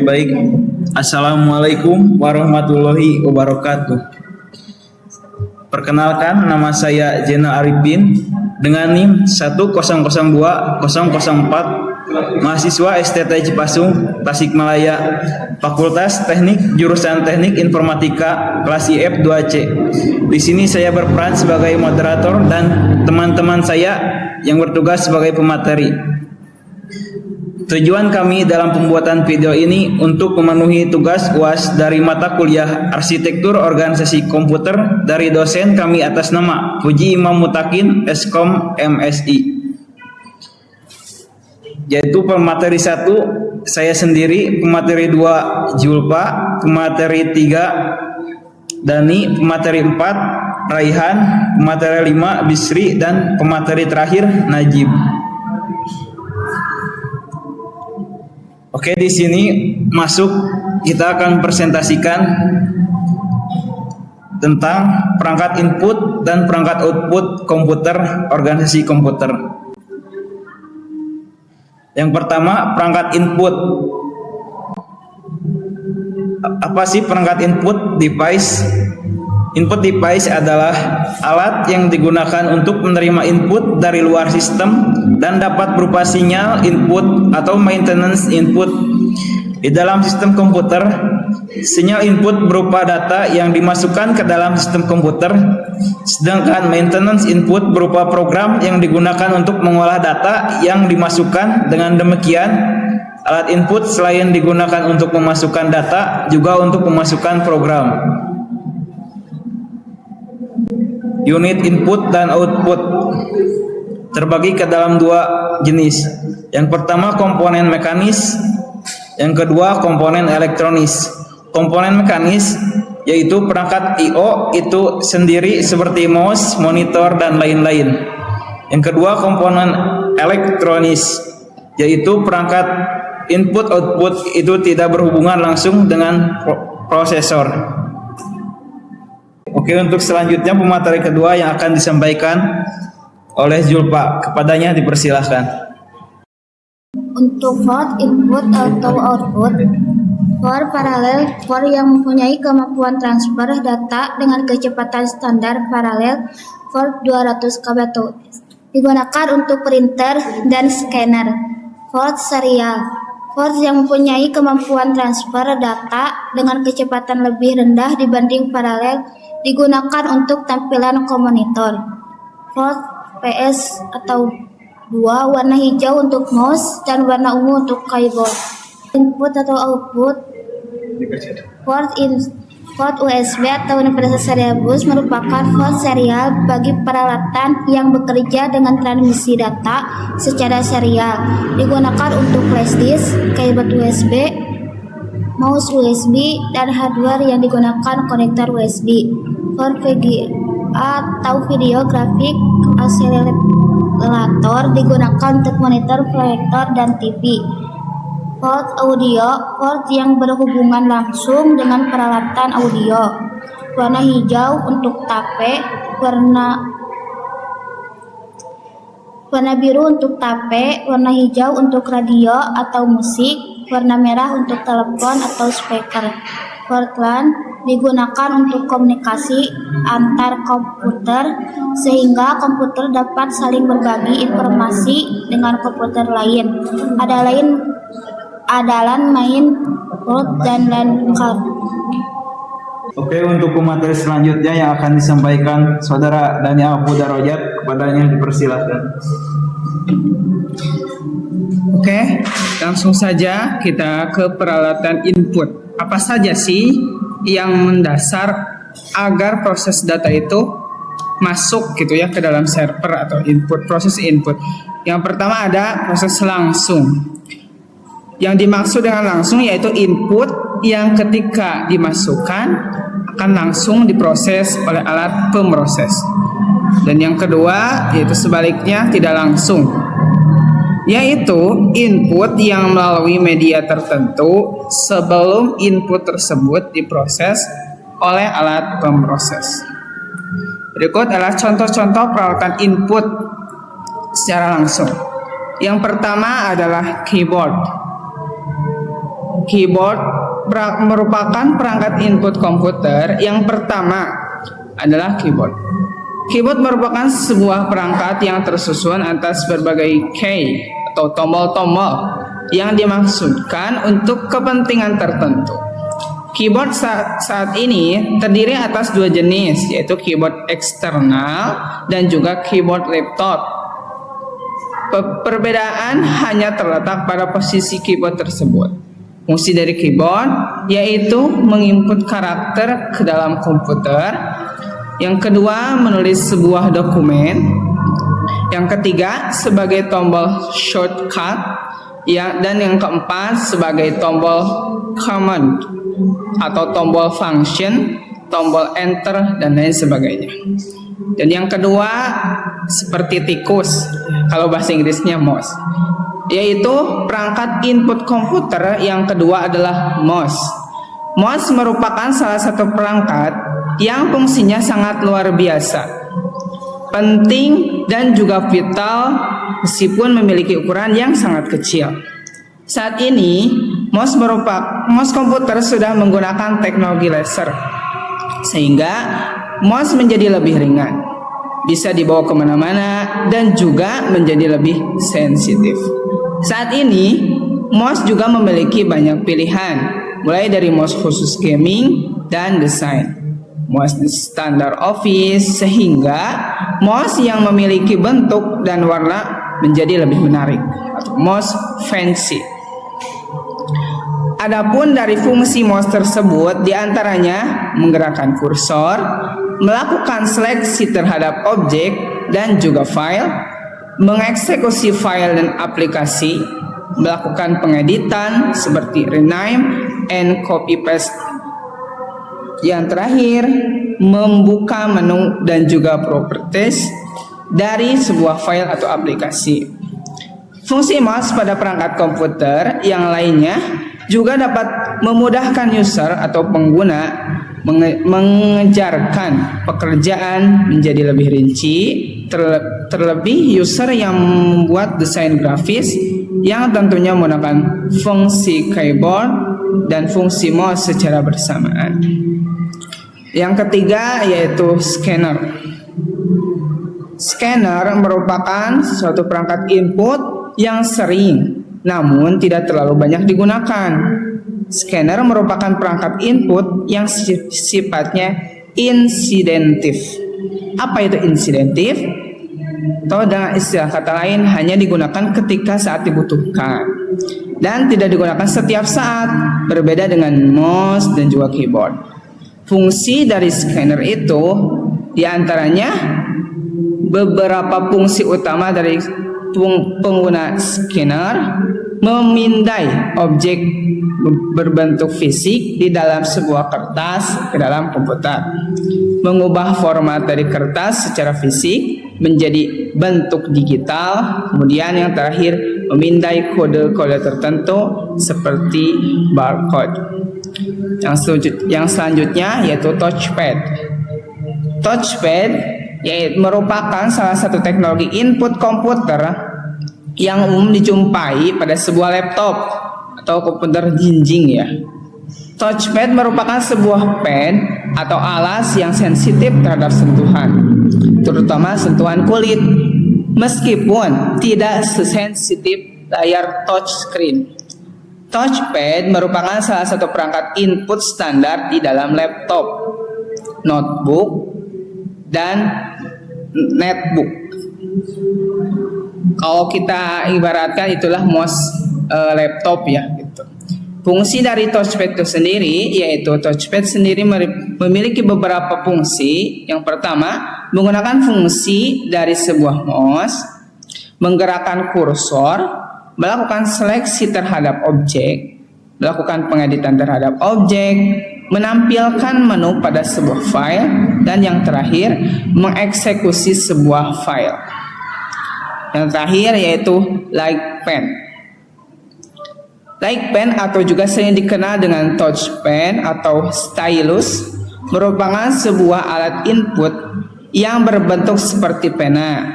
Oke, baik. Assalamualaikum warahmatullahi wabarakatuh. Perkenalkan, nama saya Jena Arifin dengan NIM 1002004, mahasiswa STT Cipasung, Tasikmalaya, Fakultas Teknik, jurusan Teknik Informatika, kelas IF 2C. Di sini saya berperan sebagai moderator dan teman-teman saya yang bertugas sebagai pemateri. Tujuan kami dalam pembuatan video ini untuk memenuhi tugas UAS dari mata kuliah Arsitektur Organisasi Komputer dari dosen kami atas nama Puji Imam Mutakin, Eskom MSI. Yaitu pemateri 1 saya sendiri, pemateri 2 Julpa, pemateri 3 Dani, pemateri 4 Raihan, pemateri 5 Bisri, dan pemateri terakhir Najib. Oke, di sini masuk kita akan presentasikan tentang perangkat input dan perangkat output komputer organisasi komputer. Yang pertama, perangkat input. Apa sih perangkat input device? Input device adalah alat yang digunakan untuk menerima input dari luar sistem dan dapat berupa sinyal input atau maintenance input. Di dalam sistem komputer, sinyal input berupa data yang dimasukkan ke dalam sistem komputer, sedangkan maintenance input berupa program yang digunakan untuk mengolah data yang dimasukkan. Dengan demikian, alat input selain digunakan untuk memasukkan data, juga untuk memasukkan program. Unit input dan output terbagi ke dalam 2 jenis. Yang pertama komponen mekanis, yang kedua komponen elektronis. Komponen mekanis yaitu perangkat I/O itu sendiri seperti mouse, monitor, dan lain-lain. Yang kedua komponen elektronis yaitu perangkat input output itu tidak berhubungan langsung dengan prosesor. Oke, untuk selanjutnya pemateri kedua yang akan disampaikan oleh Julpa, kepadanya dipersilahkan. Untuk port input atau output, port paralel, port yang mempunyai kemampuan transfer data dengan kecepatan standar paralel port 200 kbps, digunakan untuk printer dan scanner. Port serial, port yang mempunyai kemampuan transfer data dengan kecepatan lebih rendah dibanding paralel, digunakan untuk tampilan monitor. Port PS atau 2, warna hijau untuk mouse dan warna ungu untuk keyboard. Input atau output, port USB atau universal serial bus merupakan port serial bagi peralatan yang bekerja dengan transmisi data secara serial, digunakan untuk flash disk, keyboard USB, mouse USB, dan hardware yang digunakan konektor USB. Port VGA atau video graphic accelerator digunakan untuk monitor, proyektor, dan TV. Port audio, port yang berhubungan langsung dengan peralatan audio. Warna hijau untuk tape, warna biru untuk tape, warna hijau untuk radio atau musik, warna merah untuk telepon atau speaker. Port LAN digunakan untuk komunikasi antar komputer sehingga komputer dapat saling berbagi informasi dengan komputer lain. Adalah main port dan LAN card. Oke, untuk pemateri selanjutnya yang akan disampaikan Saudara Dani Abu Darajat, kepadanya dipersilahkan. Oke, langsung saja kita ke peralatan input. Apa saja sih yang mendasar agar proses data itu masuk gitu ya ke dalam server atau input, proses input. Yang pertama ada proses langsung. Yang dimaksud dengan langsung yaitu input yang ketika dimasukkan akan langsung diproses oleh alat pemroses. Dan yang kedua yaitu sebaliknya tidak langsung, yaitu input yang melalui media tertentu sebelum input tersebut diproses oleh alat pemroses. Berikut adalah contoh-contoh peralatan input secara langsung. Yang pertama adalah keyboard. Keyboard merupakan perangkat input komputer. Yang pertama adalah keyboard. Keyboard merupakan sebuah perangkat yang tersusun atas berbagai key atau tombol-tombol yang dimaksudkan untuk kepentingan tertentu. Keyboard saat ini terdiri atas dua jenis, yaitu keyboard eksternal dan juga keyboard laptop. Perbedaan hanya terletak pada posisi keyboard tersebut. Fungsi dari keyboard yaitu menginput karakter ke dalam komputer. Yang kedua, menulis sebuah dokumen. Yang ketiga, sebagai tombol shortcut. Dan yang keempat, sebagai tombol command atau tombol function, tombol enter, dan lain sebagainya. Dan yang kedua, seperti tikus, kalau bahasa Inggrisnya mouse, yaitu perangkat input komputer. Yang kedua adalah mouse. Mouse merupakan salah satu perangkat yang fungsinya sangat luar biasa, penting dan juga vital meskipun memiliki ukuran yang sangat kecil. Saat ini, mouse komputer sudah menggunakan teknologi laser, sehingga mouse menjadi lebih ringan, bisa dibawa kemana-mana, dan juga menjadi lebih sensitif. Saat ini, mouse juga memiliki banyak pilihan, mulai dari mouse khusus gaming dan desain, mouse standar office, sehingga mouse yang memiliki bentuk dan warna menjadi lebih menarik, atau mouse fancy. Adapun dari fungsi mouse tersebut diantaranya menggerakkan kursor, melakukan seleksi terhadap objek dan juga file, mengeksekusi file dan aplikasi, melakukan pengeditan seperti rename and copy paste. Yang terakhir, membuka menu dan juga properties dari sebuah file atau aplikasi. Fungsi mouse pada perangkat komputer yang lainnya juga dapat memudahkan user atau pengguna mengejarkan pekerjaan menjadi lebih rinci, terlebih user yang membuat desain grafis yang tentunya menggunakan fungsi keyboard dan fungsi mouse secara bersamaan. Yang ketiga yaitu scanner. Scanner merupakan suatu perangkat input yang sering namun tidak terlalu banyak digunakan. Scanner merupakan perangkat input yang sifatnya insidentif. Apa itu insidentif? Atau dengan istilah kata lain, hanya digunakan ketika saat dibutuhkan dan tidak digunakan setiap saat, berbeda dengan mouse dan juga keyboard. Fungsi dari scanner itu diantaranya beberapa fungsi utama dari pengguna scanner: memindai objek berbentuk fisik di dalam sebuah kertas ke dalam komputer, mengubah format dari kertas secara fisik menjadi bentuk digital, kemudian yang terakhir memindai kode-kode tertentu seperti barcode. Yang selanjutnya yaitu touchpad. Touchpad merupakan salah satu teknologi input komputer yang umum dijumpai pada sebuah laptop atau komputer jinjing ya. Touchpad merupakan sebuah pad atau alas yang sensitif terhadap sentuhan, terutama sentuhan kulit, meskipun tidak sesensitif layar touchscreen. Touchpad merupakan salah satu perangkat input standar di dalam laptop, notebook, dan netbook. Kalau kita ibaratkan itulah mouse laptop ya gitu. Fungsi dari touchpad itu sendiri yaitu touchpad sendiri memiliki beberapa fungsi. Yang pertama, menggunakan fungsi dari sebuah mouse, menggerakkan kursor, melakukan seleksi terhadap objek, melakukan pengeditan terhadap objek, menampilkan menu pada sebuah file, dan yang terakhir mengeksekusi sebuah file. Yang terakhir yaitu like pen. Like pen atau juga sering dikenal dengan touch pen atau stylus merupakan sebuah alat input yang berbentuk seperti pena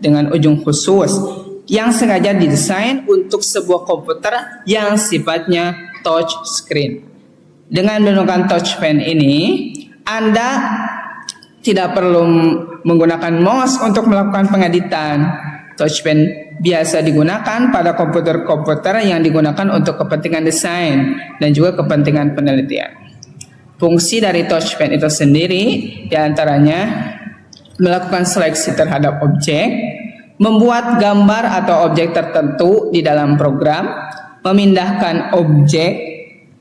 dengan ujung khusus yang sengaja didesain untuk sebuah komputer yang sifatnya touch screen. Dengan menggunakan touchpen ini, Anda tidak perlu menggunakan mouse untuk melakukan pengeditan. Touchpen biasa digunakan pada komputer-komputer yang digunakan untuk kepentingan desain dan juga kepentingan penelitian. Fungsi dari touchpen itu sendiri diantaranya melakukan seleksi terhadap objek, membuat gambar atau objek tertentu di dalam program, memindahkan objek,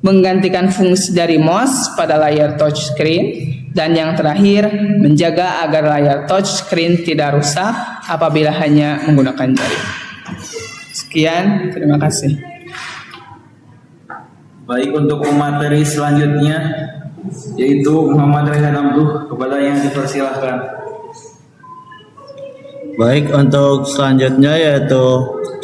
menggantikan fungsi dari mouse pada layar touchscreen, dan yang terakhir menjaga agar layar touchscreen tidak rusak apabila hanya menggunakan jari. Sekian, terima kasih. Baik, untuk materi selanjutnya yaitu Muhammad Rehan Abduh, kepada yang dipersilahkan. Baik, untuk selanjutnya yaitu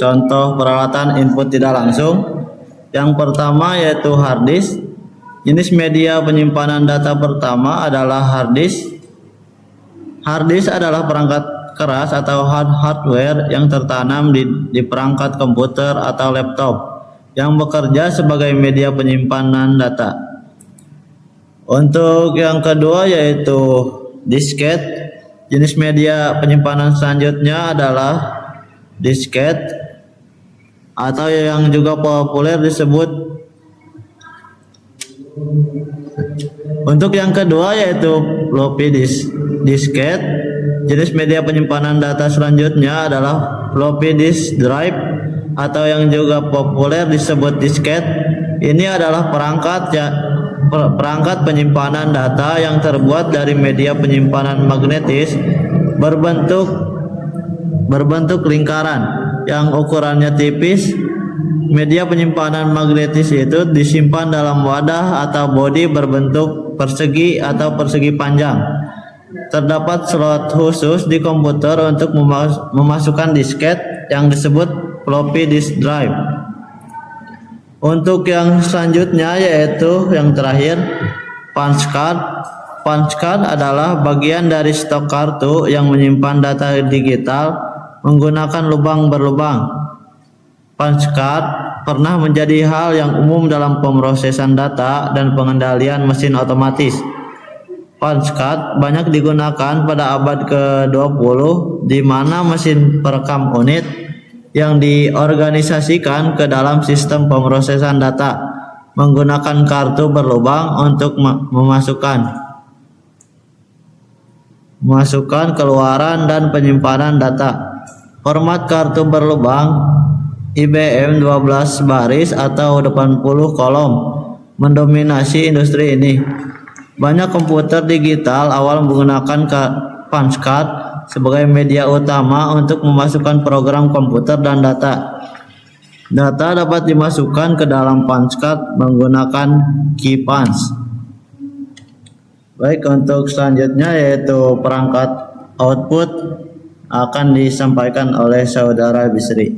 contoh peralatan input tidak langsung. Yang pertama yaitu hard disk. Jenis media penyimpanan data pertama adalah hard disk. Hard disk adalah perangkat keras atau hardware yang tertanam di perangkat komputer atau laptop yang bekerja sebagai media penyimpanan data. Untuk yang kedua yaitu disket. Jenis media penyimpanan selanjutnya adalah disket atau yang juga populer disebut. Untuk yang kedua yaitu floppy disk. Disket. Jenis media penyimpanan data selanjutnya adalah floppy disk drive atau yang juga populer disebut disket. Ini adalah perangkat penyimpanan data yang terbuat dari media penyimpanan magnetis berbentuk lingkaran yang ukurannya tipis. Media penyimpanan magnetis itu disimpan dalam wadah atau bodi berbentuk persegi atau persegi panjang. Terdapat slot khusus di komputer untuk memasukkan disket yang disebut floppy disk drive. Untuk yang selanjutnya yaitu yang terakhir, punch card. Punch card adalah bagian dari stok kartu yang menyimpan data digital menggunakan lubang berlubang. Punch card pernah menjadi hal yang umum dalam pemrosesan data dan pengendalian mesin otomatis. Punch card banyak digunakan pada abad ke-20 di mana mesin perekam unit yang diorganisasikan ke dalam sistem pemrosesan data menggunakan kartu berlubang untuk memasukkan, keluaran, dan penyimpanan data. Format kartu berlubang IBM 12 baris atau 80 kolom mendominasi industri ini. Banyak komputer digital awal menggunakan punch card sebagai media utama untuk memasukkan program komputer dan data. Data dapat dimasukkan ke dalam punch card menggunakan key punch. Baik, untuk selanjutnya yaitu perangkat output akan disampaikan oleh saudara Bisri.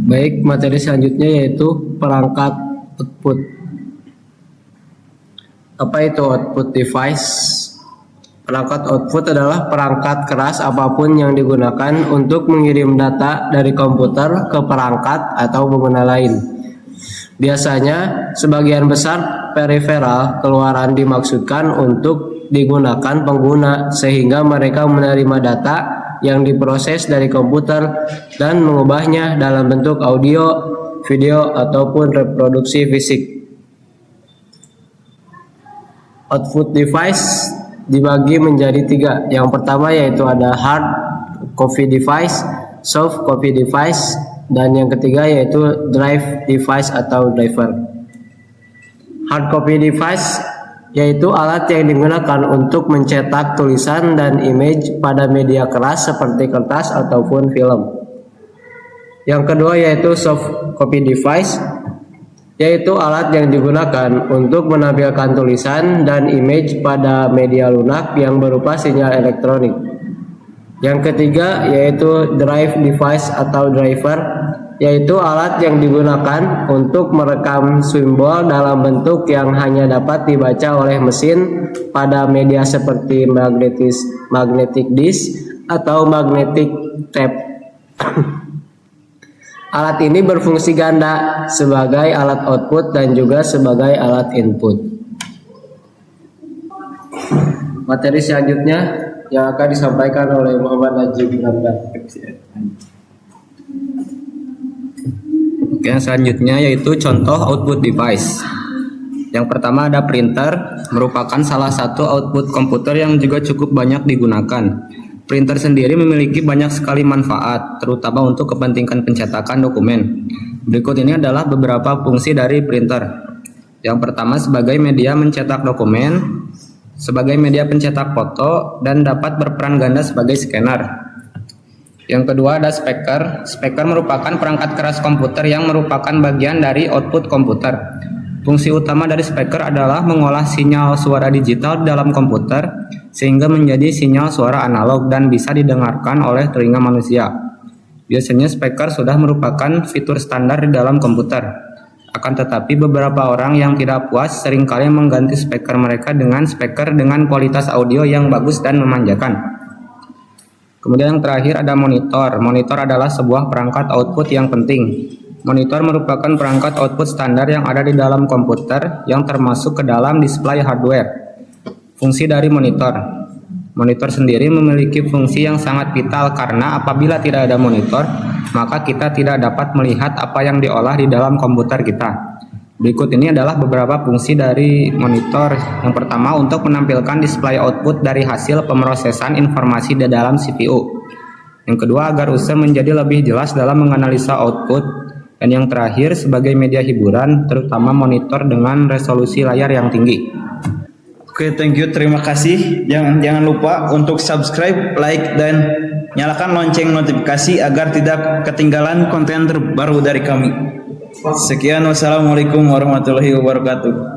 Baik, materi selanjutnya yaitu perangkat output. Apa itu output device? Perangkat output adalah perangkat keras apapun yang digunakan untuk mengirim data dari komputer ke perangkat atau pengguna lain. Biasanya, sebagian besar periferal keluaran dimaksudkan untuk digunakan pengguna sehingga mereka menerima data yang diproses dari komputer dan mengubahnya dalam bentuk audio, video, ataupun reproduksi fisik. Output device dibagi menjadi 3. Yang pertama yaitu ada hard copy device, soft copy device, dan yang ketiga yaitu drive device atau driver. Hard copy device yaitu alat yang digunakan untuk mencetak tulisan dan image pada media keras seperti kertas ataupun film. Yang kedua yaitu soft copy device, yaitu alat yang digunakan untuk menampilkan tulisan dan image pada media lunak yang berupa sinyal elektronik. Yang ketiga yaitu drive device atau driver, yaitu alat yang digunakan untuk merekam simbol dalam bentuk yang hanya dapat dibaca oleh mesin pada media seperti magnetic disk atau magnetic tab. Alat ini berfungsi ganda sebagai alat output dan juga sebagai alat input. Materi selanjutnya yang akan disampaikan oleh Muhammad Najib Ramdan. Oke, yang selanjutnya yaitu contoh output device. Yang pertama ada printer, merupakan salah satu output komputer yang juga cukup banyak digunakan. Printer sendiri memiliki banyak sekali manfaat, terutama untuk kepentingan pencetakan dokumen. Berikut ini adalah beberapa fungsi dari printer. Yang pertama sebagai media mencetak dokumen, sebagai media pencetak foto, dan dapat berperan ganda sebagai scanner. Yang kedua ada speaker. Speaker merupakan perangkat keras komputer yang merupakan bagian dari output komputer. Fungsi utama dari speaker adalah mengolah sinyal suara digital dalam komputer sehingga menjadi sinyal suara analog dan bisa didengarkan oleh telinga manusia. Biasanya speaker sudah merupakan fitur standar di dalam komputer. Akan tetapi beberapa orang yang tidak puas seringkali mengganti speaker mereka dengan speaker dengan kualitas audio yang bagus dan memanjakan. Kemudian yang terakhir ada monitor. Monitor adalah sebuah perangkat output yang penting. Monitor merupakan perangkat output standar yang ada di dalam komputer yang termasuk ke dalam display hardware. Fungsi dari monitor. Monitor sendiri memiliki fungsi yang sangat vital karena apabila tidak ada monitor, maka kita tidak dapat melihat apa yang diolah di dalam komputer kita. Berikut ini adalah beberapa fungsi dari monitor. Yang pertama untuk menampilkan display output dari hasil pemrosesan informasi di dalam CPU. Yang kedua agar user menjadi lebih jelas dalam menganalisa output. Dan yang terakhir sebagai media hiburan, terutama monitor dengan resolusi layar yang tinggi. Oke, thank you, terima kasih. Jangan lupa untuk subscribe, like, dan nyalakan lonceng notifikasi agar tidak ketinggalan konten terbaru dari kami. Sekian, wassalamualaikum warahmatullahi wabarakatuh.